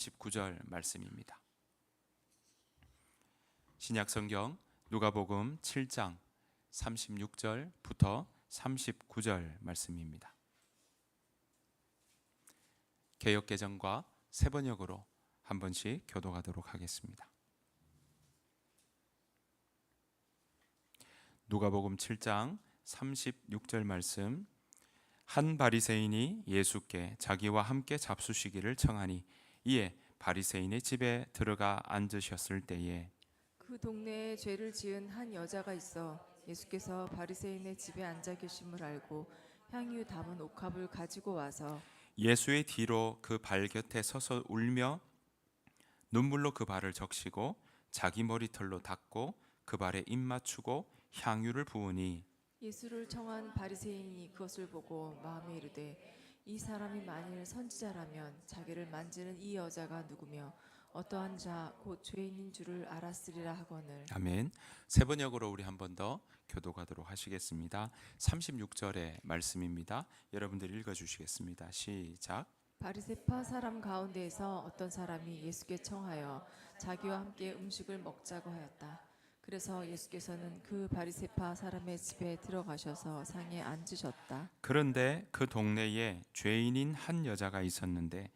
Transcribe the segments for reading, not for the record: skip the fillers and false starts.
19절 말씀입니다. 신약성경 누가복음 7장 36절부터 39절 말씀입니다. 개역개정과 새번역으로 한 번씩 교독하도록 하겠습니다. 누가복음 7장 36절 말씀. 한 바리새인이 예수께 자기와 함께 잡수시기를 청하니 이에 바리새인의 집에 들어가 앉으셨을 때에 그 동네에 죄를 지은 한 여자가 있어 예수께서 바리새인의 집에 앉아 계심을 알고 향유 담은 옥합을 가지고 와서 예수의 뒤로 그 발 곁에 서서 울며 눈물로 그 발을 적시고 자기 머리털로 닦고 그 발에 입 맞추고 향유를 부으니 예수를 청한 바리새인이 그것을 보고 마음에 이르되 이 사람이 만일 선지자라면 자기를 만지는 이 여자가 누구며 어떠한 자 곧 죄인인 줄을 알았으리라 하거늘. 아멘. 새번역으로 우리 한 번 더 교독하도록 하시겠습니다. 36절의 말씀입니다. 여러분들 읽어주시겠습니다. 시작. 바리새파 사람 가운데에서 어떤 사람이 예수께 청하여 자기와 함께 음식을 먹자고 하였다. 그래서 예수께서는 그 바리새파 사람의 집에 들어가셔서 상에 앉으셨다. 그런데 그 동네에 죄인인 한 여자가 있었는데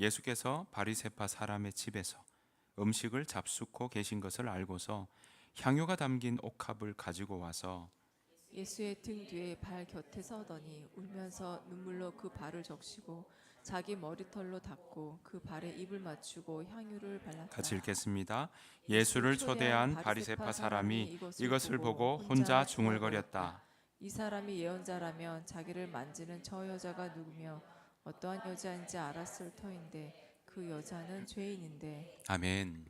예수께서 바리새파 사람의 집에서 음식을 잡수고 계신 것을 알고서 향유가 담긴 옥합을 가지고 와서 예수의 등 뒤에 발 곁에 서더니 울면서 눈물로 그 발을 적시고 자기 머리털로 닦고 그 발에 입을 맞추고 향유를 발랐다. 같이 읽겠습니다. 예수를 초대한 바리새파 사람이 이것을 보고 혼자 중얼거렸다. 이 사람이 예언자라면 자기를 만지는 저 여자가 누구며 어떠한 여자인지 알았을 터인데 그 여자는 죄인인데. 아멘.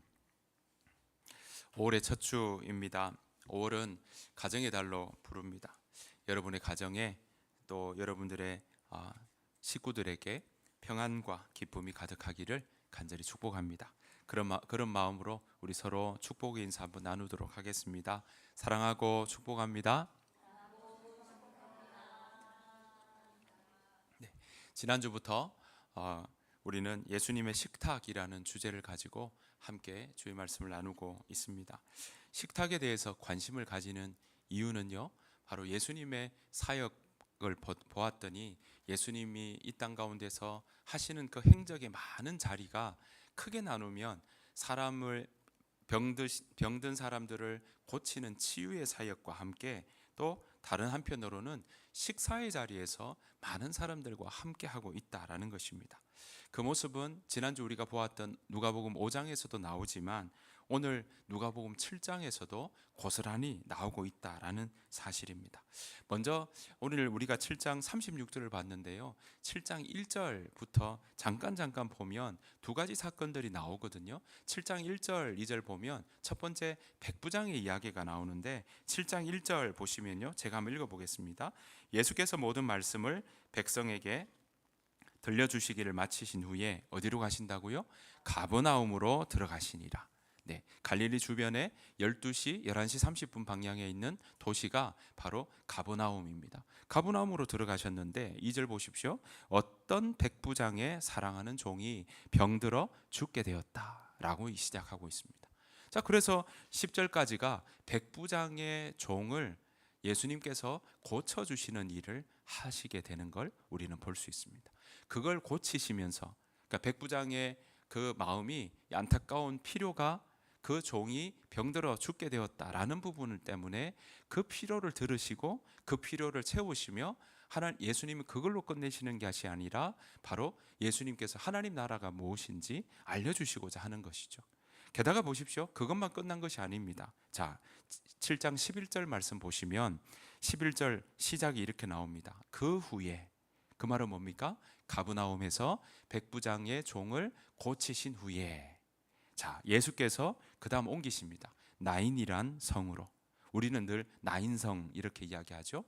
5월의 첫 주입니다. 5월은 가정의 달로 부릅니다. 여러분의 가정에 또 여러분들의 식구들에게 평안과 기쁨이 가득하기를 간절히 축복합니다. 그런 마음으로 우리 서로 축복의 인사 한번 나누도록 하겠습니다. 사랑하고 축복합니다. 네, 지난주부터 우리는 예수님의 식탁이라는 주제를 가지고 함께 주의 말씀을 나누고 있습니다. 식탁에 대해서 관심을 가지는 이유는요, 바로 예수님의 사역을 보았더니 예수님이 이 땅 가운데서 하시는 그 행적의 많은 자리가 크게 나누면 사람을 병든 사람들을 고치는 치유의 사역과 함께 또 다른 한편으로는 식사의 자리에서 많은 사람들과 함께 하고 있다라는 것입니다. 그 모습은 지난주 우리가 보았던 누가복음 5장에서도 나오지만 오늘 누가복음 7장에서도 고스란히 나오고 있다라는 사실입니다. 먼저 오늘 우리가 7장 36절을 봤는데요. 7장 1절부터 잠깐 보면 두 가지 사건들이 나오거든요. 7장 1절, 2절 보면 첫 번째 백부장의 이야기가 나오는데 7장 1절 보시면요. 제가 한번 읽어보겠습니다. 예수께서 모든 말씀을 백성에게 들려주시기를 마치신 후에 어디로 가신다고요? 가버나움으로 들어가시니라. 네, 갈릴리 주변에 12시, 11시 30분 방향에 있는 도시가 바로 가버나움입니다. 가버나움으로 들어가셨는데 2절 보십시오. 어떤 백부장의 사랑하는 종이 병들어 죽게 되었다라고 시작하고 있습니다. 자, 그래서 10절까지가 백부장의 종을 예수님께서 고쳐주시는 일을 하시게 되는 걸 우리는 볼 수 있습니다. 그걸 고치시면서 그러니까 백부장의 그 마음이 안타까운 필요가 그 종이 병들어 죽게 되었다라는 부분 때문에 그 필요를 들으시고 그 필요를 채우시며 예수님은 그걸로 끝내시는 것이 아니라 바로 예수님께서 하나님 나라가 무엇인지 알려주시고자 하는 것이죠. 게다가 보십시오. 그것만 끝난 것이 아닙니다. 자, 7장 11절 말씀 보시면 11절 시작이 이렇게 나옵니다. 그 후에, 그 말은 뭡니까? 가브나움에서 백부장의 종을 고치신 후에, 자, 예수께서 그 다음 옮기십니다. 나인이란 성으로. 우리는 늘 나인성 이렇게 이야기하죠.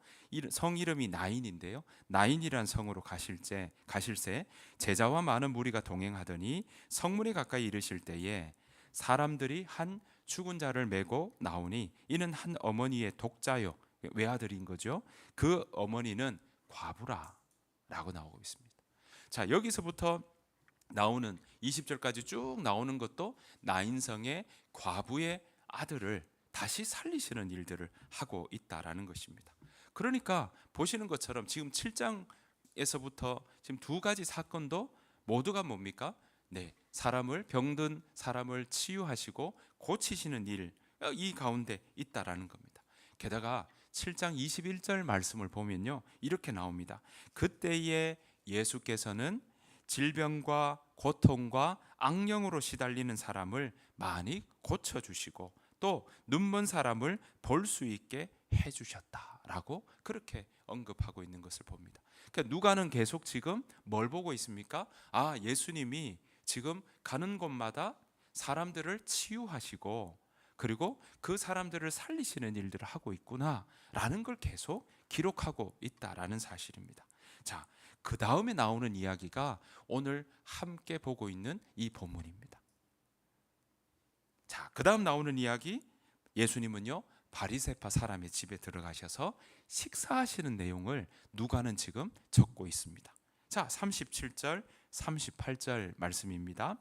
성 이름이 나인인데요. 나인이란 성으로 가실새 제자와 많은 무리가 동행하더니 성문에 가까이 이르실 때에 사람들이 한 죽은 자를 메고 나오니 이는 한 어머니의 독자요, 외아들인 거죠. 그 어머니는 과부라라고 나오고 있습니다. 자, 여기서부터 나오는 20절까지 쭉 나오는 것도 나인성의 과부의 아들을 다시 살리시는 일들을 하고 있다라는 것입니다. 그러니까 보시는 것처럼 지금 7장에서부터 지금 두 가지 사건도 모두가 뭡니까? 네, 사람을 병든 사람을 치유하시고 고치시는 일, 이 가운데 있다라는 겁니다. 게다가 7장 21절 말씀을 보면요, 이렇게 나옵니다. 그때에 예수께서는 질병과 고통과 악령으로 시달리는 사람을 많이 고쳐주시고 또 눈먼 사람을 볼 수 있게 해주셨다라고 그렇게 언급하고 있는 것을 봅니다. 그러니까 누가는 계속 지금 뭘 보고 있습니까? 아, 예수님이 지금 가는 곳마다 사람들을 치유하시고 그리고 그 사람들을 살리시는 일들을 하고 있구나라는 걸 계속 기록하고 있다라는 사실입니다. 자, 그 다음에 나오는 이야기가 오늘 함께 보고 있는 이 본문입니다. 자, 그 다음 나오는 이야기, 예수님은요 바리새파 사람의 집에 들어가셔서 식사하시는 내용을 누가는 지금 적고 있습니다. 자, 37절 38절 말씀입니다.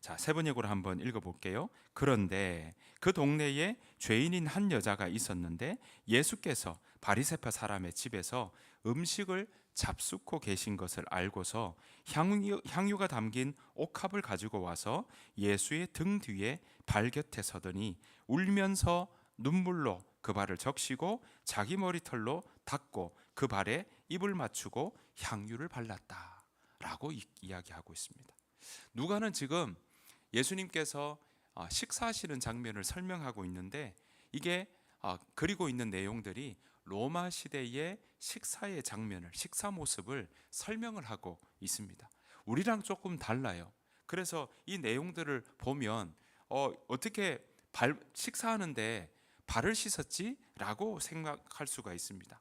자, 세 번역으로 한번 읽어볼게요. 그런데 그 동네에 죄인인 한 여자가 있었는데 예수께서 바리새파 사람의 집에서 음식을 잡수고 계신 것을 알고서 향유가 담긴 옥합을 가지고 와서 예수의 등 뒤에 발 곁에 서더니 울면서 눈물로 그 발을 적시고 자기 머리털로 닦고 그 발에 입을 맞추고 향유를 발랐다라고 이야기하고 있습니다. 누가는 지금 예수님께서 식사하시는 장면을 설명하고 있는데 이게 그리고 있는 내용들이 로마 시대의 식사의 장면을, 식사 모습을 설명을 하고 있습니다. 우리랑 조금 달라요. 그래서 이 내용들을 보면 어떻게 식사하는데 발을 씻었지? 라고 생각할 수가 있습니다.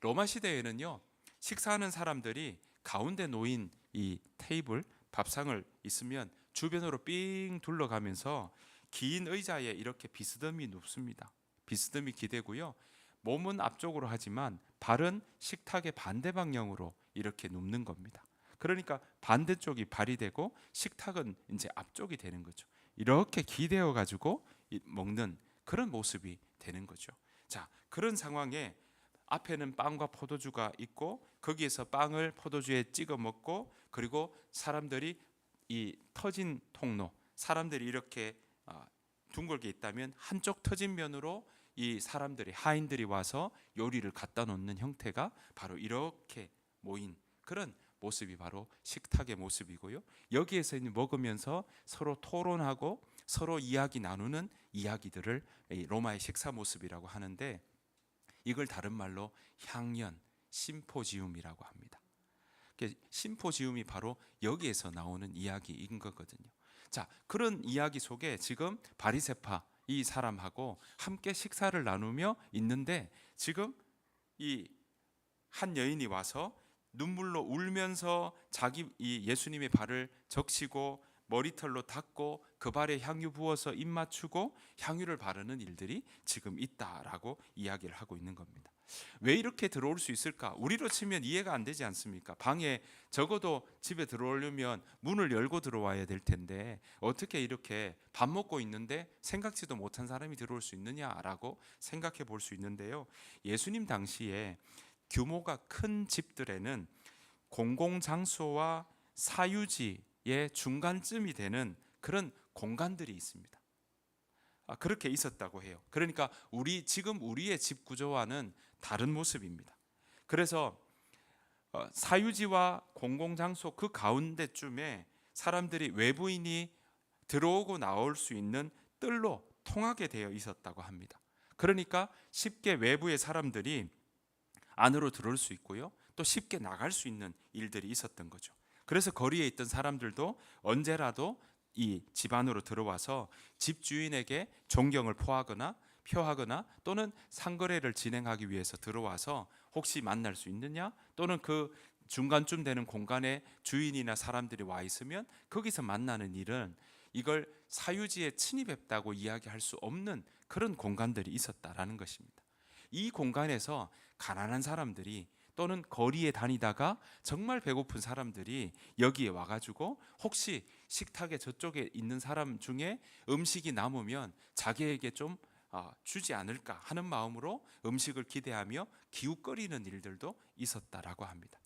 로마 시대에는요, 식사하는 사람들이 가운데 놓인 이 테이블, 밥상을 있으면 주변으로 삥 둘러가면서 긴 의자에 이렇게 비스듬히 눕습니다. 비스듬히 기대고요. 몸은 앞쪽으로 하지만 발은 식탁의 반대 방향으로 이렇게 눕는 겁니다. 그러니까 반대쪽이 발이 되고 식탁은 이제 앞쪽이 되는 거죠. 이렇게 기대어 가지고 먹는 그런 모습이 되는 거죠. 자, 그런 상황에 앞에는 빵과 포도주가 있고 거기에서 빵을 포도주에 찍어 먹고 그리고 사람들이 이 터진 통로, 사람들이 이렇게 둥글게 있다면 한쪽 터진 면으로 이 사람들이 하인들이 와서 요리를 갖다 놓는 형태가 바로 이렇게 모인 그런 모습이 바로 식탁의 모습이고요. 여기에서 먹으면서 서로 토론하고 서로 이야기 나누는 이야기들을 로마의 식사 모습이라고 하는데 이걸 다른 말로 향연, 심포지움이라고 합니다. 심포지움이 바로 여기에서 나오는 이야기인 거거든요. 자, 그런 이야기 속에 지금 바리새파 이 사람하고 함께 식사를 나누며 있는데 지금 이 한 여인이 와서 눈물로 울면서 이 예수님의 발을 적시고 머리털로 닦고 그 발에 향유 부어서 입 맞추고 향유를 바르는 일들이 지금 있다라고 이야기를 하고 있는 겁니다. 왜 이렇게 들어올 수 있을까? 우리로 치면 이해가 안 되지 않습니까? 방에 적어도 집에 들어오려면 문을 열고 들어와야 될 텐데 어떻게 이렇게 밥 먹고 있는데 생각지도 못한 사람이 들어올 수 있느냐라고 생각해 볼 수 있는데요. 예수님 당시에 규모가 큰 집들에는 공공장소와 사유지의 중간쯤이 되는 그런 공간들이 있습니다. 그렇게 있었다고 해요. 그러니까 지금 우리의 집 구조와는 다른 모습입니다. 그래서 사유지와 공공장소 그 가운데쯤에 사람들이 외부인이 들어오고 나올 수 있는 뜰로 통하게 되어 있었다고 합니다. 그러니까 쉽게 외부의 사람들이 안으로 들어올 수 있고요. 또 쉽게 나갈 수 있는 일들이 있었던 거죠. 그래서 거리에 있던 사람들도 언제라도 이 집 안으로 들어와서 집 주인에게 존경을 표하거나 또는 상거래를 진행하기 위해서 들어와서 혹시 만날 수 있느냐 또는 그 중간쯤 되는 공간에 주인이나 사람들이 와 있으면 거기서 만나는 일은 이걸 사유지에 침입했다고 이야기할 수 없는 그런 공간들이 있었다라는 것입니다. 이 공간에서 가난한 사람들이 또는 거리에 다니다가 정말 배고픈 사람들이 여기에 와가지고 혹시 식탁에 저쪽에 있는 사람 중에 음식이 남으면 자기에게 좀 주지 않을까 하는 마음으로 음식을 기대하며 기웃거리는 일들도 있었다라고 합니다.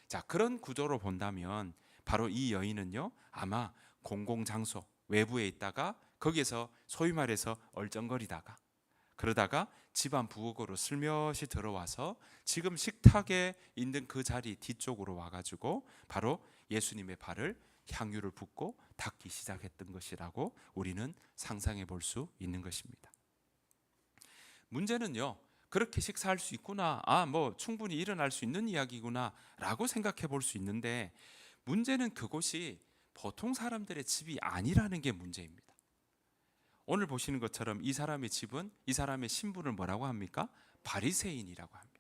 자, 그런 구조로 본다면 바로 이 여인은요, 아마 공공장소 외부에 있다가 거기에서 소위 말해서 얼쩡거리다가 그러다가 집안 부엌으로 슬며시 들어와서 지금 식탁에 있는 그 자리 뒤쪽으로 와가지고 바로 예수님의 발을 향유를 붓고 닦기 시작했던 것이라고 우리는 상상해 볼 수 있는 것입니다. 문제는요, 그렇게 식사할 수 있구나, 뭐 충분히 일어날 수 있는 이야기구나 라고 생각해 볼 수 있는데, 문제는 그곳이 보통 사람들의 집이 아니라는 게 문제입니다. 오늘 보시는 것처럼 이 사람의 집은, 이 사람의 신분을 뭐라고 합니까? 바리새인이라고 합니다.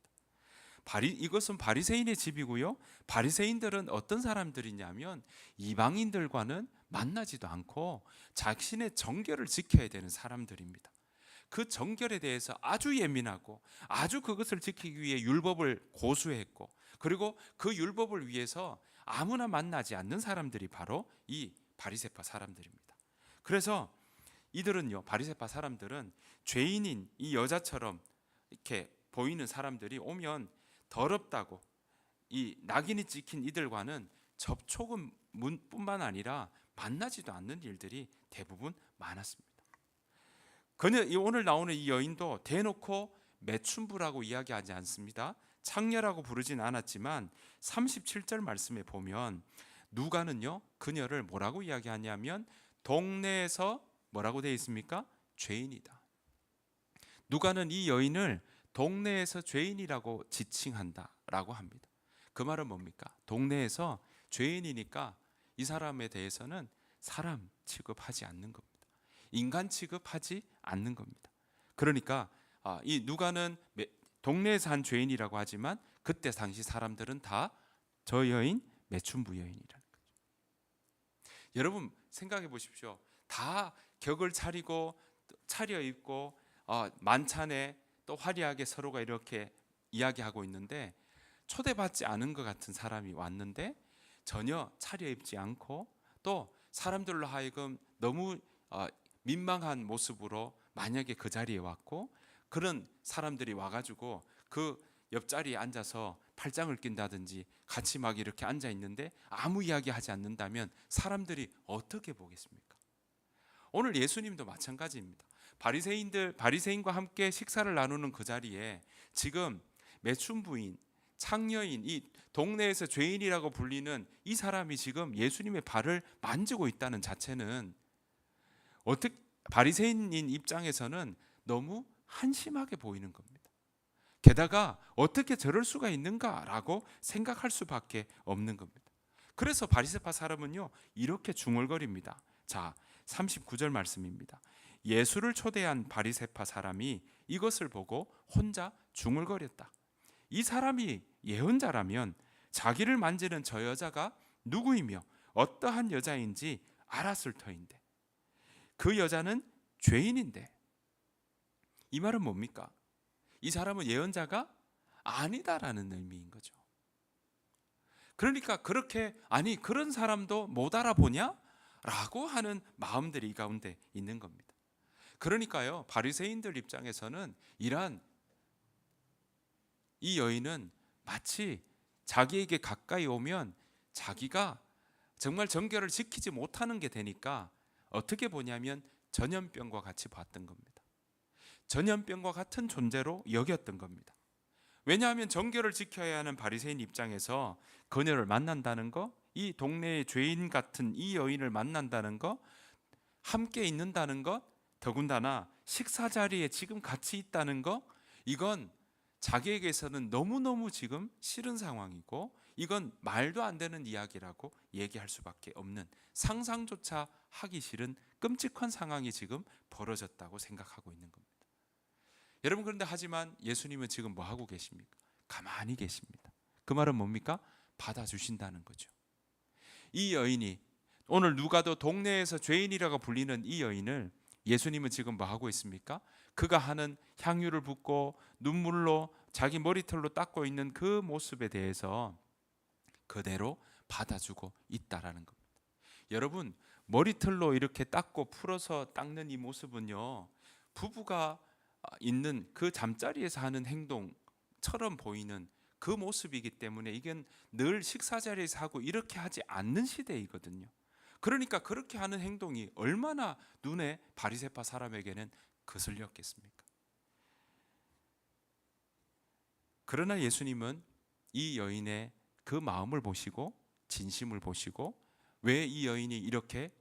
이것은 바리새인의 집이고요, 바리새인들은 어떤 사람들이냐면 이방인들과는 만나지도 않고 자신의 정결을 지켜야 되는 사람들입니다. 그 정결에 대해서 아주 예민하고 아주 그것을 지키기 위해 율법을 고수했고, 그리고 그 율법을 위해서 아무나 만나지 않는 사람들이 바로 이 바리새파 사람들입니다. 그래서 이들은요, 바리새파 사람들은 죄인인 이 여자처럼 이렇게 보이는 사람들이 오면 더럽다고 이 낙인이 찍힌 이들과는 접촉은 뿐만 아니라 만나지도 않는 일들이 대부분 많았습니다. 오늘 나오는 이 여인도 대놓고 매춘부라고 이야기하지 않습니다. 창녀라고 부르진 않았지만 37절 말씀에 보면 누가는요, 그녀를 뭐라고 이야기하냐면 동네에서 뭐라고 되어 있습니까? 죄인이다. 누가는 이 여인을 동네에서 죄인이라고 지칭한다라고 합니다. 그 말은 뭡니까? 동네에서 죄인이니까 이 사람에 대해서는 사람 취급하지 않는 겁니다. 인간 취급하지 않는 겁니다. 그러니까 이 누가는 동네에서 한 죄인이라고 하지만 그때 당시 사람들은 다 저 여인 매춘부 여인이라는 거죠. 여러분 생각해 보십시오. 다 격을 차려입고 만찬에 또 화려하게 서로가 이렇게 이야기하고 있는데, 초대받지 않은 것 같은 사람이 왔는데 전혀 차려입지 않고 또 사람들로 하여금 너무 민망한 모습으로 만약에 그 자리에 왔고, 그런 사람들이 와가지고 그 옆자리에 앉아서 팔짱을 낀다든지 같이 막 이렇게 앉아 있는데 아무 이야기 하지 않는다면 사람들이 어떻게 보겠습니까? 오늘 예수님도 마찬가지입니다. 바리새인과 함께 식사를 나누는 그 자리에 지금 매춘부인, 창녀인, 이 동네에서 죄인이라고 불리는 이 사람이 지금 예수님의 발을 만지고 있다는 자체는 바리새인인 입장에서는 너무 한심하게 보이는 겁니다. 게다가 어떻게 저럴 수가 있는가라고 생각할 수밖에 없는 겁니다. 그래서 바리새파 사람은요, 이렇게 중얼거립니다. 자, 39절 말씀입니다. 예수를 초대한 바리새파 사람이 이것을 보고 혼자 중얼거렸다. 이 사람이 예언자라면 자기를 만지는 저 여자가 누구이며 어떠한 여자인지 알았을 터인데, 그 여자는 죄인인데. 이 말은 뭡니까? 이 사람은 예언자가 아니다라는 의미인 거죠. 그러니까 그렇게 그런 사람도 못 알아보냐? 라고 하는 마음들이 이 가운데 있는 겁니다. 그러니까요, 바리새인들 입장에서는 이 여인은 마치 자기에게 가까이 오면 자기가 정말 정결을 지키지 못하는 게 되니까 어떻게 보냐면 전염병과 같이 봤던 겁니다. 전염병과 같은 존재로 여겼던 겁니다. 왜냐하면 정결을 지켜야 하는 바리새인 입장에서 그녀를 만난다는 거, 이 동네의 죄인 같은 이 여인을 만난다는 거, 함께 있는다는 것, 더군다나 식사 자리에 지금 같이 있다는 거, 이건 자기에게서는 너무너무 지금 싫은 상황이고, 이건 말도 안 되는 이야기라고 얘기할 수밖에 없는, 상상조차 하기 싫은 끔찍한 상황이 지금 벌어졌다고 생각하고 있는 겁니다. 여러분, 그런데 하지만 예수님은 지금 뭐 하고 계십니까? 가만히 계십니다. 그 말은 뭡니까? 받아주신다는 거죠. 이 여인이, 오늘 누가도 동네에서 죄인이라고 불리는 이 여인을 예수님은 지금 뭐 하고 있습니까? 그가 하는 향유를 붓고 눈물로 자기 머리털로 닦고 있는 그 모습에 대해서 그대로 받아주고 있다라는 겁니다. 여러분, 머리털로 이렇게 닦고 풀어서 닦는 이 모습은요, 부부가 있는 그 잠자리에서 하는 행동처럼 보이는 그 모습이기 때문에 이건 늘 식사 자리에서 하고 이렇게 하지 않는 시대이거든요. 그러니까 그렇게 하는 행동이 얼마나 눈에 바리새파 사람에게는 거슬렸겠습니까? 그러나 예수님은 이 여인의 그 마음을 보시고 진심을 보시고 왜 이 여인이 이렇게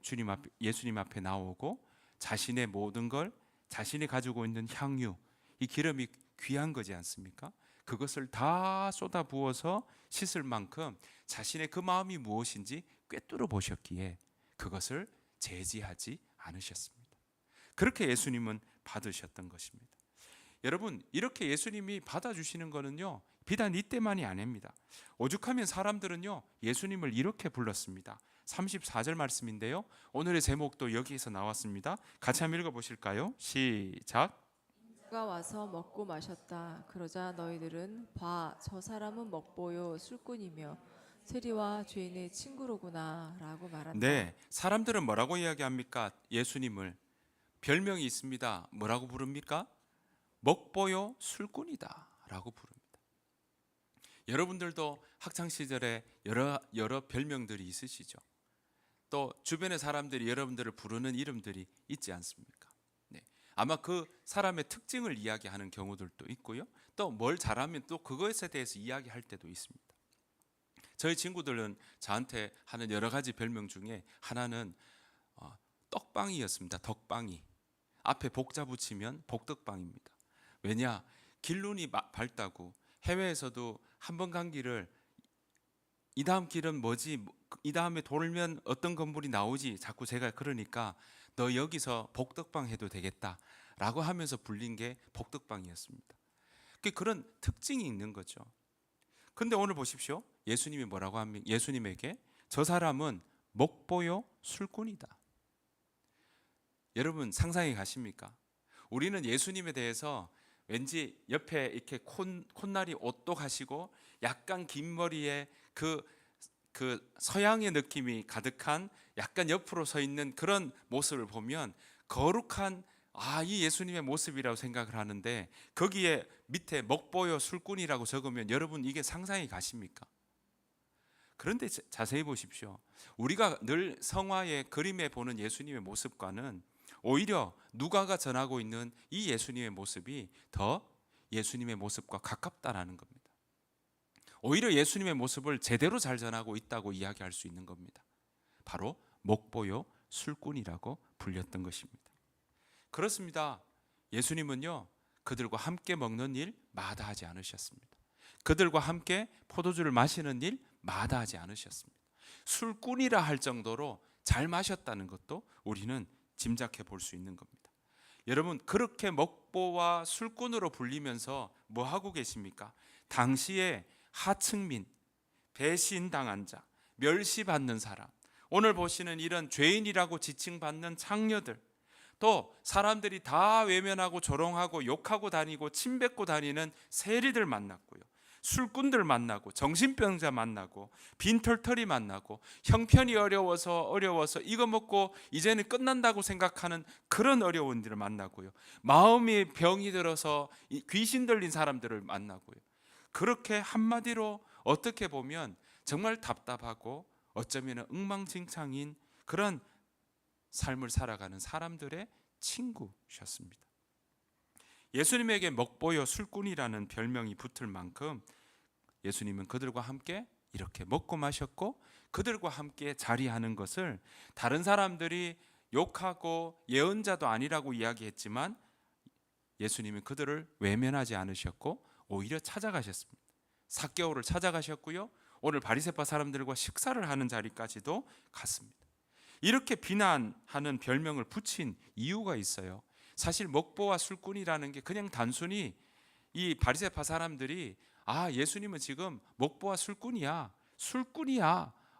예수님 앞에 나오고 자신의 모든 걸 자신이 가지고 있는 향유, 이 기름이 귀한 거지 않습니까? 그것을 다 쏟아 부어서 씻을 만큼 자신의 그 마음이 무엇인지 꿰뚫어 보셨기에 그것을 제지하지 않으셨습니다. 그렇게 예수님은 받으셨던 것입니다. 여러분, 이렇게 예수님이 받아주시는 거는요, 비단 이때만이 아닙니다. 오죽하면 사람들은요, 예수님을 이렇게 불렀습니다. 34절 말씀인데요, 오늘의 제목도 여기에서 나왔습니다. 같이 한번 읽어보실까요? 시작. 그가 와서 먹고 마셨다. 그러자 너희들은 봐, 저 사람은 먹보요 술꾼이며 세리와 죄인의 친구로구나 라고 말한다. 네, 사람들은 뭐라고 이야기합니까? 예수님을 별명이 있습니다. 뭐라고 부릅니까? 먹보요 술꾼이다 라고 부릅니다. 여러분들도 학창시절에 여러 별명들이 있으시죠? 또 주변의 사람들이 여러분들을 부르는 이름들이 있지 않습니까? 네, 아마 그 사람의 특징을 이야기하는 경우들도 있고요, 또 뭘 잘하면 또 그것에 대해서 이야기할 때도 있습니다. 저희 친구들은 저한테 하는 여러 가지 별명 중에 하나는 떡빵이였습니다. 덕빵이. 앞에 복자 붙이면 복덕빵입니다. 왜냐? 길눈이 밝다고 해외에서도 한 번 간 길을 이 다음 길은 뭐지? 이 다음에 돌면 어떤 건물이 나오지? 자꾸 제가 그러니까 너 여기서 복덕빵 해도 되겠다 라고 하면서 불린 게 복덕빵이었습니다. 그런 특징이 있는 거죠. 근데 오늘 보십시오. 예수님이 뭐라고 합니까? 예수님에게 저 사람은 먹보요 술꾼이다. 여러분 상상이 가십니까? 우리는 예수님에 대해서 왠지 옆에 이렇게 콧날이 오똑하시고 약간 긴 머리에 그 서양의 느낌이 가득한 약간 옆으로 서 있는 그런 모습을 보면 거룩한 이 예수님의 모습이라고 생각을 하는데, 거기에 밑에 먹보요 술꾼이라고 적으면 여러분 이게 상상이 가십니까? 그런데 자세히 보십시오. 우리가 늘 성화의 그림에 보는 예수님의 모습과는 오히려 누가가 전하고 있는 이 예수님의 모습이 더 예수님의 모습과 가깝다라는 겁니다. 오히려 예수님의 모습을 제대로 잘 전하고 있다고 이야기할 수 있는 겁니다. 바로 먹보요 술꾼이라고 불렸던 것입니다. 그렇습니다. 예수님은요, 그들과 함께 먹는 일 마다하지 않으셨습니다. 그들과 함께 포도주를 마시는 일 마다하지 않으셨습니다. 술꾼이라 할 정도로 잘 마셨다는 것도 우리는 짐작해 볼 수 있는 겁니다. 여러분, 그렇게 먹보와 술꾼으로 불리면서 뭐 하고 계십니까? 당시에 하층민, 배신당한 자, 멸시받는 사람, 오늘 보시는 이런 죄인이라고 지칭받는 창녀들, 또 사람들이 다 외면하고 조롱하고 욕하고 다니고 침뱉고 다니는 세리들 만났고요, 술꾼들 만나고 정신병자 만나고 빈털터리 만나고 형편이 어려워서 이거 먹고 이제는 끝난다고 생각하는 그런 어려운들을 만나고요, 마음이 병이 들어서 귀신 들린 사람들을 만나고요. 그렇게 한마디로 어떻게 보면 정말 답답하고 어쩌면 엉망진창인 그런 삶을 살아가는 사람들의 친구셨습니다. 예수님에게 먹보요 술꾼이라는 별명이 붙을 만큼 예수님은 그들과 함께 이렇게 먹고 마셨고 그들과 함께 자리하는 것을 다른 사람들이 욕하고 예언자도 아니라고 이야기했지만 예수님은 그들을 외면하지 않으셨고 오히려 찾아가셨습니다. 삭개오를 찾아가셨고요, 오늘 바리새파 사람들과 식사를 하는 자리까지도 갔습니다. 이렇게 비난하는 별명을 붙인 이유가 있어요. 사실 먹보와 술꾼이라는 게 그냥 단순히 이 바리새파 사람들이 예수님은 지금 먹보와 술꾼이야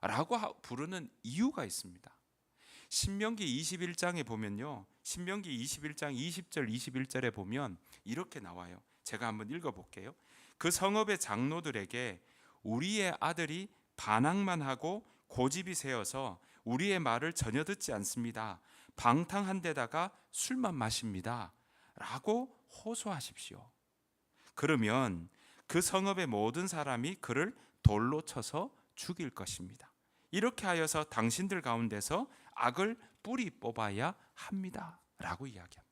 라고 부르는 이유가 있습니다. 신명기 21장에 보면요, 신명기 21장 20절 21절에 보면 이렇게 나와요. 제가 한번 읽어볼게요. 그 성읍의 장로들에게 우리의 아들이 반항만 하고 고집이 세어서 우리의 말을 전혀 듣지 않습니다. 방탕한 데다가 술만 마십니다. 라고 호소하십시오. 그러면 그 성읍의 모든 사람이 그를 돌로 쳐서 죽일 것입니다. 이렇게 하여서 당신들 가운데서 악을 뿌리 뽑아야 합니다. 라고 이야기합니다.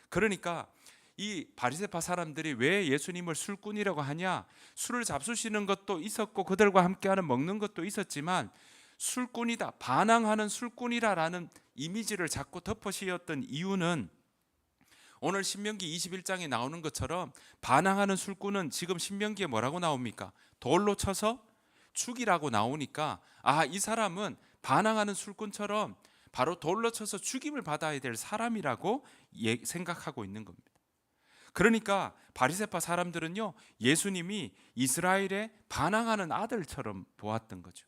그러니까 이 바리새파 사람들이 왜 예수님을 술꾼이라고 하냐? 술을 잡수시는 것도 있었고 그들과 함께하는 먹는 것도 있었지만 술꾼이다, 반항하는 술꾼이라라는 이미지를 자꾸 덮어씌웠던 이유는 오늘 신명기 21장에 나오는 것처럼 반항하는 술꾼은 지금 신명기에 뭐라고 나옵니까? 돌로 쳐서 죽이라고 나오니까 이 사람은 반항하는 술꾼처럼 바로 돌로 쳐서 죽임을 받아야 될 사람이라고 생각하고 있는 겁니다. 그러니까 바리새파 사람들은요, 예수님이 이스라엘의 반항하는 아들처럼 보았던 거죠.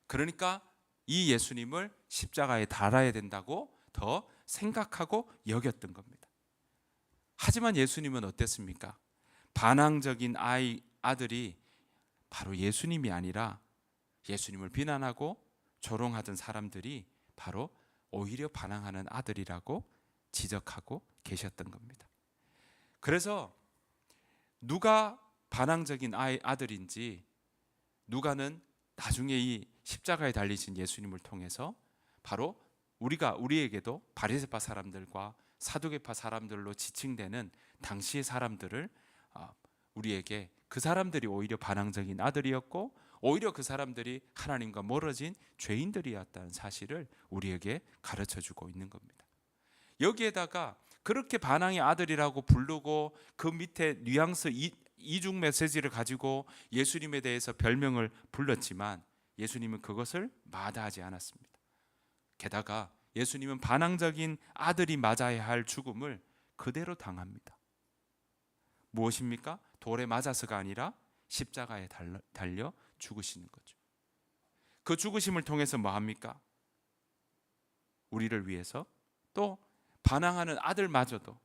그러니까 이 예수님을 십자가에 달아야 된다고 더 생각하고 여겼던 겁니다. 하지만 예수님은 어땠습니까? 반항적인 아들이 바로 예수님이 아니라 예수님을 비난하고 조롱하던 사람들이 바로 오히려 반항하는 아들이라고 지적하고 계셨던 겁니다. 그래서 누가 반항적인 아들인지, 누가는 나중에 이 십자가에 달리신 예수님을 통해서 바로 우리에게도 바리새파 사람들과 사두개파 사람들로 지칭되는 당시의 사람들을 우리에게 그 사람들이 오히려 반항적인 아들이었고 오히려 그 사람들이 하나님과 멀어진 죄인들이었다는 사실을 우리에게 가르쳐주고 있는 겁니다. 여기에다가 그렇게 반항의 아들이라고 부르고 그 밑에 뉘앙스 이중 메시지를 가지고 예수님에 대해서 별명을 불렀지만 예수님은 그것을 마다하지 않았습니다. 게다가 예수님은 반항적인 아들이 맞아야 할 죽음을 그대로 당합니다. 무엇입니까? 돌에 맞아서가 아니라 십자가에 달려 죽으시는 거죠. 그 죽으심을 통해서 뭐 합니까? 우리를 위해서 또 반항하는 아들마저도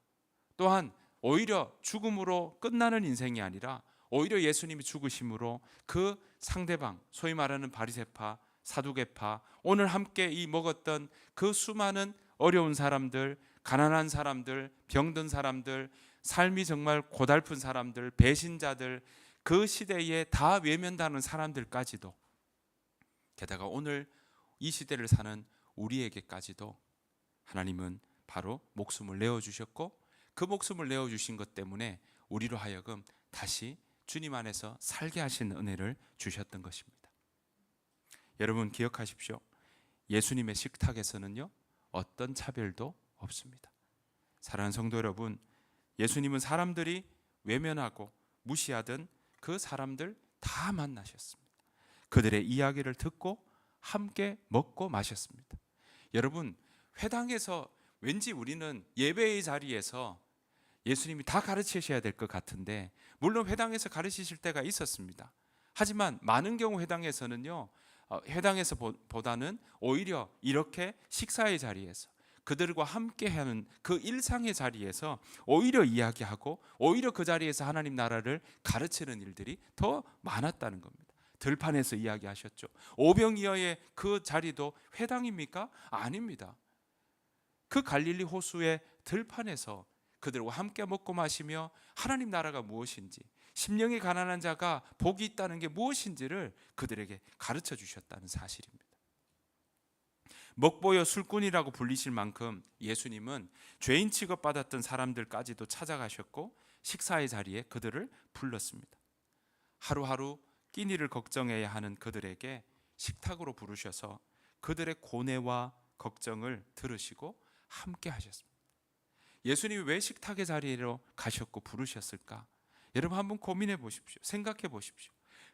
또한 오히려 죽음으로 끝나는 인생이 아니라 오히려 예수님이 죽으심으로 그 상대방, 소위 말하는 바리새파, 사두개파, 오늘 함께 먹었던 그 수많은 어려운 사람들, 가난한 사람들, 병든 사람들, 삶이 정말 고달픈 사람들, 배신자들, 그 시대에 다 외면당하는 사람들까지도, 게다가 오늘 이 시대를 사는 우리에게까지도 하나님은 바로 목숨을 내어주셨고 그 목숨을 내어주신 것 때문에 우리로 하여금 다시 주님 안에서 살게 하신 은혜를 주셨던 것입니다. 여러분 기억하십시오. 예수님의 식탁에서는요, 어떤 차별도 없습니다. 사랑하는 성도 여러분, 예수님은 사람들이 외면하고 무시하던 그 사람들 다 만나셨습니다. 그들의 이야기를 듣고 함께 먹고 마셨습니다. 여러분, 회당에서 왠지 우리는 예배의 자리에서 예수님이 다 가르치셔야 될 것 같은데, 물론 회당에서 가르치실 때가 있었습니다. 하지만 많은 경우 회당에서는요, 회당에서 보다는 오히려 이렇게 식사의 자리에서 그들과 함께하는 그 일상의 자리에서 오히려 이야기하고 오히려 그 자리에서 하나님 나라를 가르치는 일들이 더 많았다는 겁니다. 들판에서 이야기하셨죠. 오병이어의 그 자리도 회당입니까? 아닙니다. 그 갈릴리 호수의 들판에서 그들과 함께 먹고 마시며 하나님 나라가 무엇인지, 심령이 가난한 자가 복이 있다는 게 무엇인지를 그들에게 가르쳐 주셨다는 사실입니다. 먹보여 술꾼이라고 불리실 만큼 예수님은 죄인 취급받았던 사람들까지도 찾아가셨고 식사의 자리에 그들을 불렀습니다. 하루하루 끼니를 걱정해야 하는 그들에게 식탁으로 부르셔서 그들의 고뇌와 걱정을 들으시고 함께 하셨습니다. 예수님이 왜 식탁의 자리로 가셨고 부르셨을까? 여러분 한번 고민해 보십시오. 생각해 보십시오.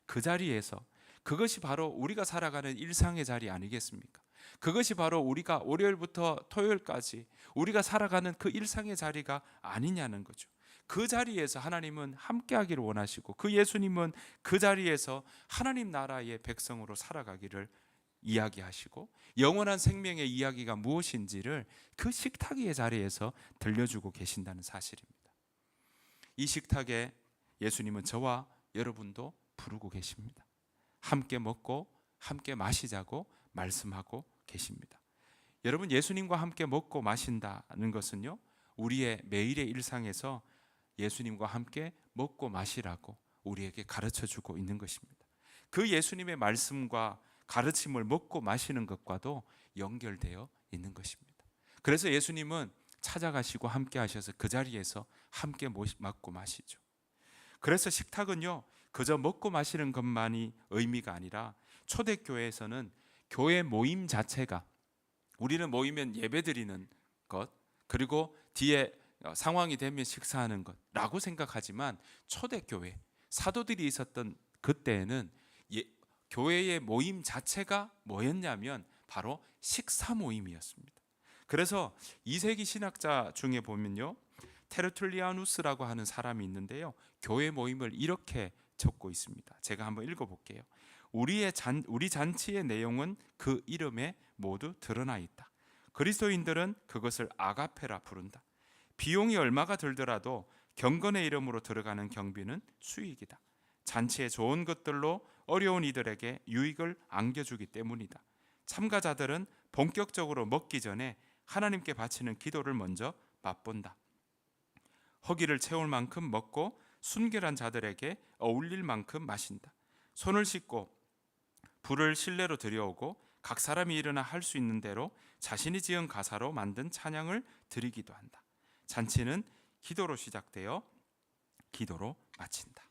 그 자리에서 그것이 바로 우리가 살아가는 일상의 자리 아니겠습니까? 그것이 바로 우리가 월요일부터 토요일까지 우리가 살아가는 그 일상의 자리가 아니냐는 거죠. 그 자리에서 하나님은 함께하기를 원하시고 그 예수님은 그 자리에서 하나님 나라의 백성으로 살아가기를 이야기하시고 영원한 생명의 이야기가 무엇인지를 그 식탁의 자리에서 들려주고 계신다는 사실입니다. 이 식탁에 예수님은 저와 여러분도 부르고 계십니다. 함께 먹고 함께 마시자고 말씀하고 계십니다. 여러분, 예수님과 함께 먹고 마신다는 것은요, 우리의 매일의 일상에서 예수님과 함께 먹고 마시라고 우리에게 가르쳐주고 있는 것입니다. 그 예수님의 말씀과 가르침을 먹고 마시는 것과도 연결되어 있는 것입니다. 그래서 예수님은 찾아가시고 함께 하셔서 그 자리에서 함께 먹고 마시죠. 그래서 식탁은요, 그저 먹고 마시는 것만이 의미가 아니라 초대교회에서는 교회 모임 자체가, 우리는 모이면 예배드리는 것, 그리고 뒤에 상황이 되면 식사하는 것라고 생각하지만 초대교회, 사도들이 있었던 그때에는 교회의 모임 자체가 뭐였냐면 바로 식사 모임이었습니다. 그래서 2세기 신학자 중에 보면요, 테르툴리아누스라고 하는 사람이 있는데요, 교회 모임을 이렇게 적고 있습니다. 제가 한번 읽어볼게요. 우리 잔치의 내용은 그 이름에 모두 드러나 있다. 그리스도인들은 그것을 아가페라 부른다. 비용이 얼마가 들더라도 경건의 이름으로 들어가는 경비는 수익이다. 잔치의 좋은 것들로 어려운 이들에게 유익을 안겨주기 때문이다. 참가자들은 본격적으로 먹기 전에 하나님께 바치는 기도를 먼저 맛본다. 허기를 채울 만큼 먹고 순결한 자들에게 어울릴 만큼 마신다. 손을 씻고 불을 실내로 들여오고 각 사람이 일어나 할 수 있는 대로 자신이 지은 가사로 만든 찬양을 드리기도 한다. 잔치는 기도로 시작되어 기도로 마친다.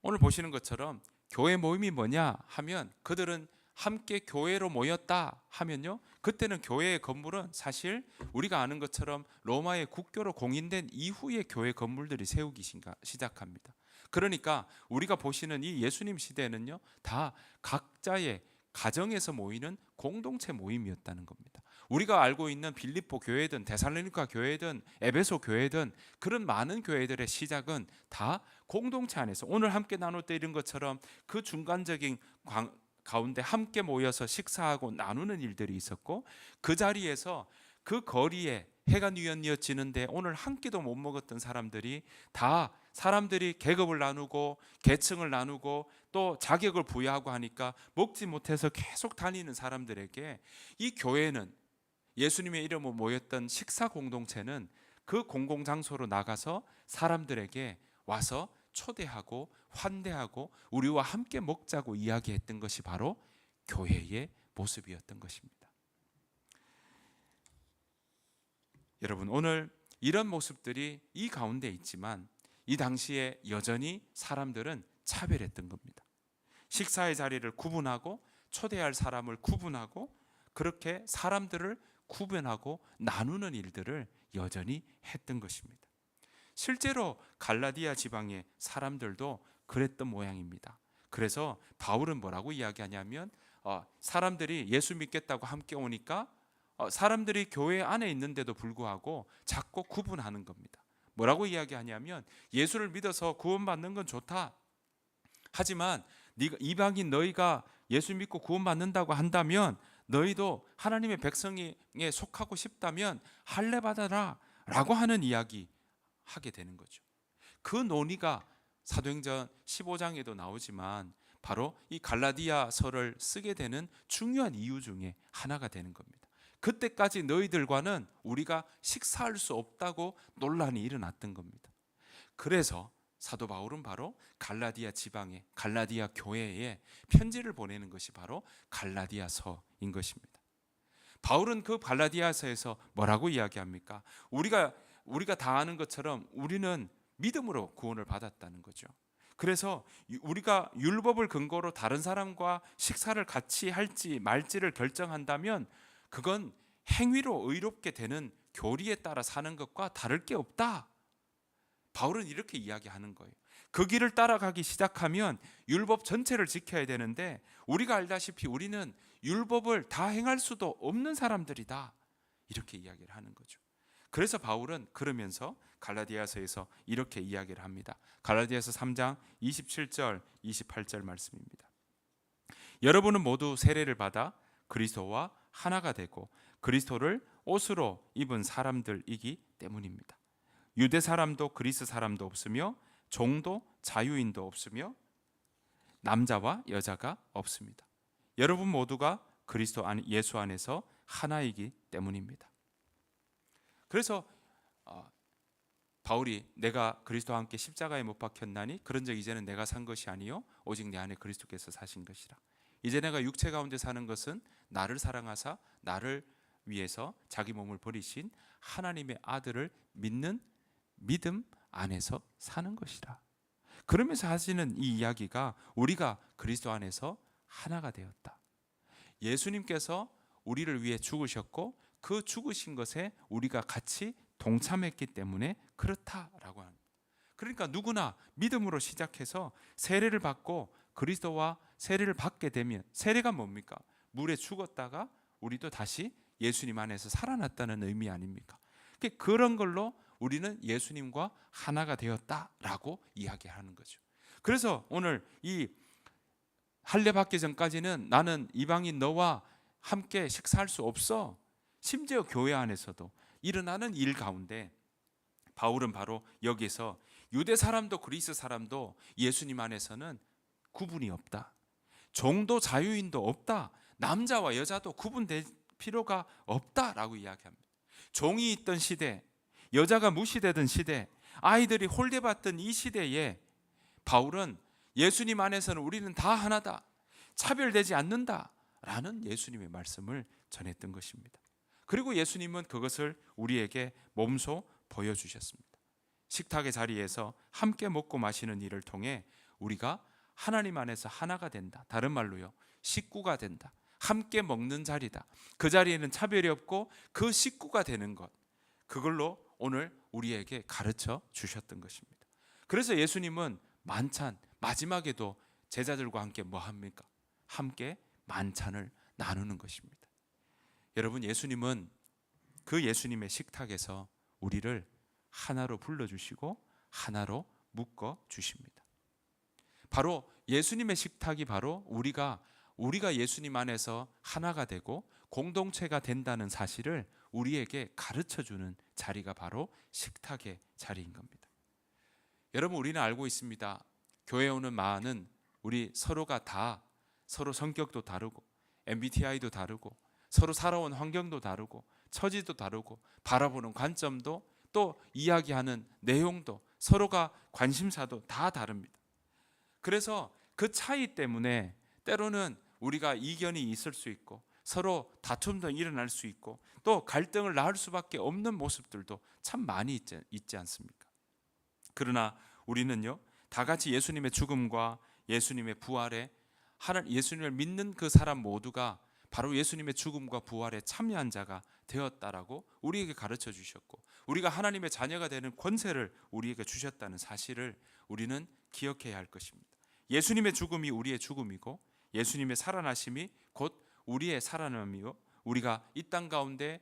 오늘 보시는 것처럼 교회 모임이 뭐냐 하면, 그들은 함께 교회로 모였다 하면요, 그때는 교회의 건물은 사실 우리가 아는 것처럼 로마의 국교로 공인된 이후에 교회 건물들이 세우기 시작합니다. 그러니까 우리가 보시는 이 예수님 시대는요, 다 각자의 가정에서 모이는 공동체 모임이었다는 겁니다. 우리가 알고 있는 빌립보 교회든 데살로니가 교회든 에베소 교회든 그런 많은 교회들의 시작은 다 공동체 안에서, 오늘 함께 나눌 때 이런 것처럼 그 중간적인 가운데 함께 모여서 식사하고 나누는 일들이 있었고, 그 자리에서 그 거리에 해가 뉘엿뉘엿지는데 오늘 한 끼도 못 먹었던 사람들이 다 사람들이 계급을 나누고 계층을 나누고 또 자격을 부여하고 하니까 먹지 못해서 계속 다니는 사람들에게 이 교회는, 예수님의 이름으로 모였던 식사 공동체는 그 공공장소로 나가서 사람들에게 와서 초대하고 환대하고 우리와 함께 먹자고 이야기했던 것이 바로 교회의 모습이었던 것입니다. 여러분, 오늘 이런 모습들이 이 가운데 있지만 이 당시에 여전히 사람들은 차별했던 겁니다. 식사의 자리를 구분하고 초대할 사람을 구분하고 그렇게 사람들을 구분하고 나누는 일들을 여전히 했던 것입니다. 실제로 갈라디아 지방의 사람들도 그랬던 모양입니다. 그래서 바울은 뭐라고 이야기하냐면, 사람들이 예수 믿겠다고 함께 오니까 사람들이 교회 안에 있는데도 불구하고 자꾸 구분하는 겁니다. 뭐라고 이야기하냐면, 예수를 믿어서 구원받는 건 좋다. 하지만 이방인 너희가 예수 믿고 구원받는다고 한다면 너희도 하나님의 백성에 속하고 싶다면 할례 받아라 라고 하는 이야기 하게 되는 거죠. 그 논의가 사도행전 15장에도 나오지만 바로 이 갈라디아서를 쓰게 되는 중요한 이유 중에 하나가 되는 겁니다. 그때까지 너희들과는 우리가 식사할 수 없다고 논란이 일어났던 겁니다. 그래서 사도 바울은 바로 갈라디아 지방에, 갈라디아 교회에 편지를 보내는 것이 바로 갈라디아서인 것입니다. 바울은 그 갈라디아서에서 뭐라고 이야기합니까? 우리가 다 아는 것처럼 우리는 믿음으로 구원을 받았다는 거죠. 그래서 우리가 율법을 근거로 다른 사람과 식사를 같이 할지 말지를 결정한다면 그건 행위로 의롭게 되는 교리에 따라 사는 것과 다를 게 없다. 바울은 이렇게 이야기하는 거예요. 그 길을 따라가기 시작하면 율법 전체를 지켜야 되는데 우리가 알다시피 우리는 율법을 다 행할 수도 없는 사람들이다. 이렇게 이야기를 하는 거죠. 그래서 바울은 그러면서 갈라디아서에서 이렇게 이야기를 합니다. 갈라디아서 3장 27절 28절 말씀입니다. 여러분은 모두 세례를 받아 그리스도와 하나가 되고 그리스도를 옷으로 입은 사람들이기 때문입니다. 유대 사람도 그리스 사람도 없으며 종도 자유인도 없으며 남자와 여자가 없습니다. 여러분 모두가 그리스도 안 예수 안에서 하나이기 때문입니다. 그래서 바울이 내가 그리스도와 함께 십자가에 못 박혔나니 그런즉 이제는 내가 산 것이 아니요 오직 내 안에 그리스도께서 사신 것이라. 이제 내가 육체 가운데 사는 것은 나를 사랑하사 나를 위해서 자기 몸을 버리신 하나님의 아들을 믿는 믿음 안에서 사는 것이라. 그러면서 하시는 이 이야기가 우리가 그리스도 안에서 하나가 되었다. 예수님께서 우리를 위해 죽으셨고 그 죽으신 것에 우리가 같이 동참했기 때문에 그렇다라고 합니다. 그러니까 누구나 믿음으로 시작해서 세례를 받고 그리스도와 세례를 받게 되면, 세례가 뭡니까? 물에 죽었다가 우리도 다시 예수님 안에서 살아났다는 의미 아닙니까? 그런 걸로 우리는 예수님과 하나가 되었다라고 이야기하는 거죠. 그래서 오늘 이 할례 받기 전까지는 나는 이방인 너와 함께 식사할 수 없어. 심지어 교회 안에서도 일어나는 일 가운데 바울은 바로 여기서 유대 사람도 그리스 사람도 예수님 안에서는 구분이 없다. 종도 자유인도 없다. 남자와 여자도 구분될 필요가 없다라고 이야기합니다. 종이 있던 시대, 여자가 무시되던 시대, 아이들이 홀대받던 이 시대에 바울은 예수님 안에서는 우리는 다 하나다, 차별되지 않는다라는 예수님의 말씀을 전했던 것입니다. 그리고 예수님은 그것을 우리에게 몸소 보여주셨습니다. 식탁의 자리에서 함께 먹고 마시는 일을 통해 우리가 하나님 안에서 하나가 된다. 다른 말로요, 식구가 된다. 함께 먹는 자리다. 그 자리에는 차별이 없고 그 식구가 되는 것, 그걸로 오늘 우리에게 가르쳐 주셨던 것입니다. 그래서 예수님은 만찬 마지막에도 제자들과 함께 뭐 합니까? 함께 만찬을 나누는 것입니다. 여러분, 예수님은 그 예수님의 식탁에서 우리를 하나로 불러주시고 하나로 묶어 주십니다. 바로 예수님의 식탁이 바로 우리가 예수님 안에서 하나가 되고 공동체가 된다는 사실을 우리에게 가르쳐주는 자리가 바로 식탁의 자리인 겁니다. 여러분, 우리는 알고 있습니다. 교회에 오는 많은 우리 서로가 다 서로 성격도 다르고 MBTI도 다르고 서로 살아온 환경도 다르고 처지도 다르고 바라보는 관점도 또 이야기하는 내용도 서로가 관심사도 다 다릅니다. 그래서 그 차이 때문에 때로는 우리가 이견이 있을 수 있고 서로 다툼도 일어날 수 있고 또 갈등을 낳을 수밖에 없는 모습들도 참 많이 있지 않습니까? 그러나 우리는요, 다 같이 예수님의 죽음과 예수님의 부활에 예수님을 믿는 그 사람 모두가 바로 예수님의 죽음과 부활에 참여한 자가 되었다라고 우리에게 가르쳐 주셨고, 우리가 하나님의 자녀가 되는 권세를 우리에게 주셨다는 사실을 우리는 기억해야 할 것입니다. 예수님의 죽음이 우리의 죽음이고 예수님의 살아나심이 곧 우리의 살아남이요, 우리가 이 땅 가운데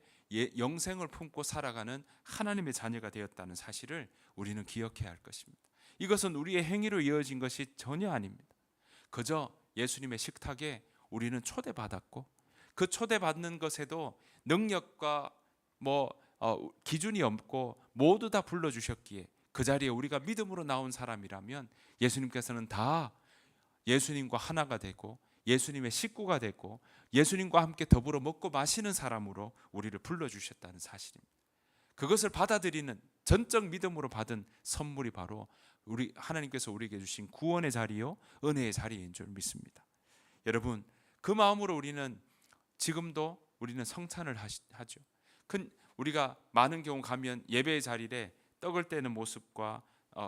영생을 품고 살아가는 하나님의 자녀가 되었다는 사실을 우리는 기억해야 할 것입니다. 이것은 우리의 행위로 이어진 것이 전혀 아닙니다. 그저 예수님의 식탁에 우리는 초대받았고 그 초대받는 것에도 능력과 기준이 없고 모두 다 불러주셨기에 그 자리에 우리가 믿음으로 나온 사람이라면 예수님께서는 다 예수님과 하나가 되고 예수님의 식구가 되고 예수님과 함께 더불어 먹고 마시는 사람으로 우리를 불러주셨다는 사실입니다. 그것을 받아들이는 전적 믿음으로 받은 선물이 바로 우리 하나님께서 우리에게 주신 구원의 자리요 은혜의 자리인 줄 믿습니다. 여러분, 그 마음으로 우리는 지금도 우리는 성찬을 하죠. 우리가 많은 경우 가면 예배의 자리에 떡을 떼는 모습과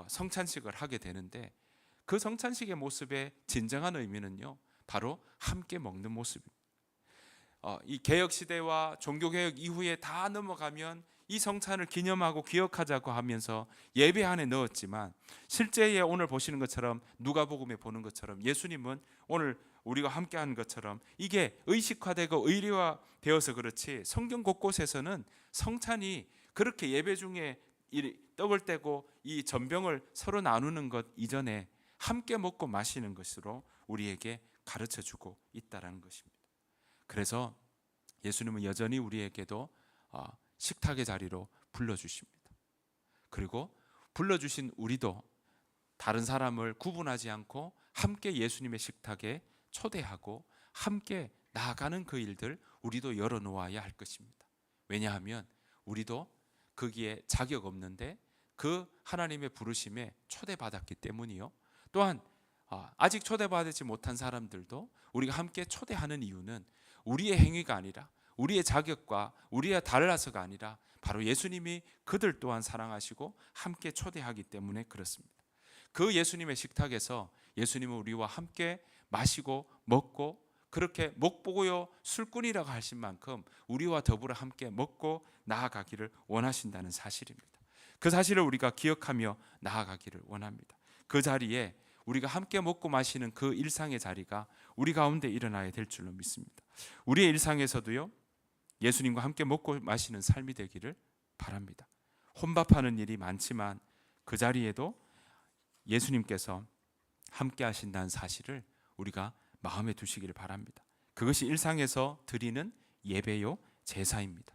성찬식을 하게 되는데 그 성찬식의 모습의 진정한 의미는요, 바로 함께 먹는 모습입니다. 이 개혁 시대와 종교 개혁 이후에 다 넘어가면 이 성찬을 기념하고 기억하자고 하면서 예배 안에 넣었지만 실제에 오늘 보시는 것처럼 누가복음에 보는 것처럼 예수님은 오늘 우리가 함께 하는 것처럼 이게 의식화되고 의리화되어서 그렇지 성경 곳곳에서는 성찬이 그렇게 예배 중에 떡을 떼고 이 전병을 서로 나누는 것 이전에 함께 먹고 마시는 것으로 우리에게 가르쳐 주고 있다라는 것입니다. 그래서 예수님은 여전히 우리에게도 식탁의 자리로 불러주십니다. 그리고 불러주신 우리도 다른 사람을 구분하지 않고 함께 예수님의 식탁에 초대하고 함께 나아가는 그 일들 우리도 열어놓아야 할 것입니다. 왜냐하면 우리도 거기에 자격 없는데 그 하나님의 부르심에 초대받았기 때문이요. 또한 아직 초대받지 못한 사람들도 우리가 함께 초대하는 이유는 우리의 행위가 아니라 우리의 자격과 우리가 달라서가 아니라 바로 예수님이 그들 또한 사랑하시고 함께 초대하기 때문에 그렇습니다. 그 예수님의 식탁에서 예수님은 우리와 함께 마시고 먹고 그렇게 먹보고요 술꾼이라고 하신 만큼 우리와 더불어 함께 먹고 나아가기를 원하신다는 사실입니다. 그 사실을 우리가 기억하며 나아가기를 원합니다. 그 자리에 우리가 함께 먹고 마시는 그 일상의 자리가 우리 가운데 일어나야 될 줄로 믿습니다. 우리의 일상에서도요 예수님과 함께 먹고 마시는 삶이 되기를 바랍니다. 혼밥하는 일이 많지만 그 자리에도 예수님께서 함께 하신다는 사실을 우리가 마음에 두시기를 바랍니다. 그것이 일상에서 드리는 예배요 제사입니다.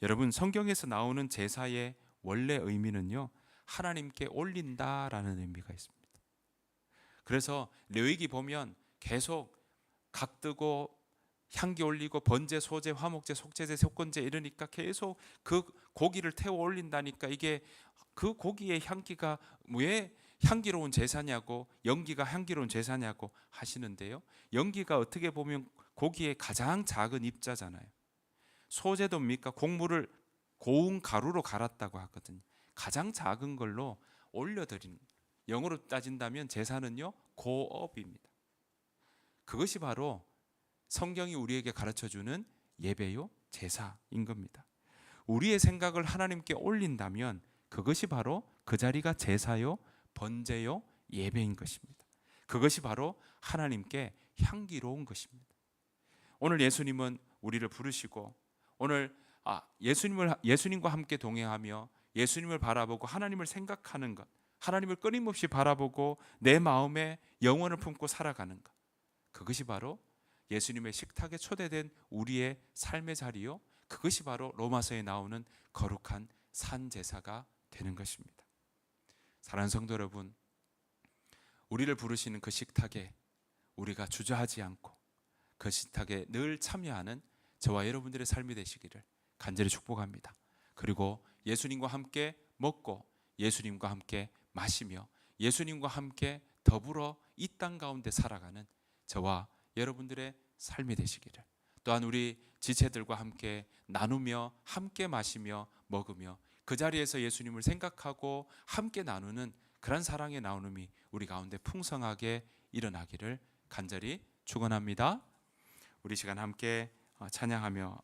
여러분, 성경에서 나오는 제사의 원래 의미는요 하나님께 올린다라는 의미가 있습니다. 그래서 레위기 보면 계속 각 뜨고 향기 올리고 번제, 소제, 화목제, 속죄제, 속건제 이러니까 계속 그 고기를 태워 올린다니까 이게 그 고기의 향기가 왜 향기로운 제사냐고 연기가 향기로운 제사냐고 하시는데요. 연기가 어떻게 보면 고기의 가장 작은 입자잖아요. 소제도 뭡니까? 곡물을 고운 가루로 갈았다고 하거든요. 가장 작은 걸로 올려드리는, 영어로 따진다면 제사는요 고업입니다. 그것이 바로 성경이 우리에게 가르쳐주는 예배요 제사인 겁니다. 우리의 생각을 하나님께 올린다면 그것이 바로 그 자리가 제사요 번제요 예배인 것입니다. 그것이 바로 하나님께 향기로운 것입니다. 오늘 예수님은 우리를 부르시고 오늘 예수님과 함께 동행하며 예수님을 바라보고 하나님을 생각하는 것, 하나님을 끊임없이 바라보고 내 마음에 영원을 품고 살아가는 것, 그것이 바로 예수님의 식탁에 초대된 우리의 삶의 자리요, 그것이 바로 로마서에 나오는 거룩한 산제사가 되는 것입니다. 사랑하는 성도 여러분, 우리를 부르시는 그 식탁에 우리가 주저하지 않고 그 식탁에 늘 참여하는 저와 여러분들의 삶이 되시기를 간절히 축복합니다. 그리고 예수님과 함께 먹고 예수님과 함께 마시며 예수님과 함께 더불어 이 땅 가운데 살아가는 저와 여러분들의 삶이 되시기를, 또한 우리 지체들과 함께 나누며 함께 마시며 먹으며 그 자리에서 예수님을 생각하고 함께 나누는 그런 사랑의 나눔이 우리 가운데 풍성하게 일어나기를 간절히 축원합니다. 우리 시간 함께 찬양하며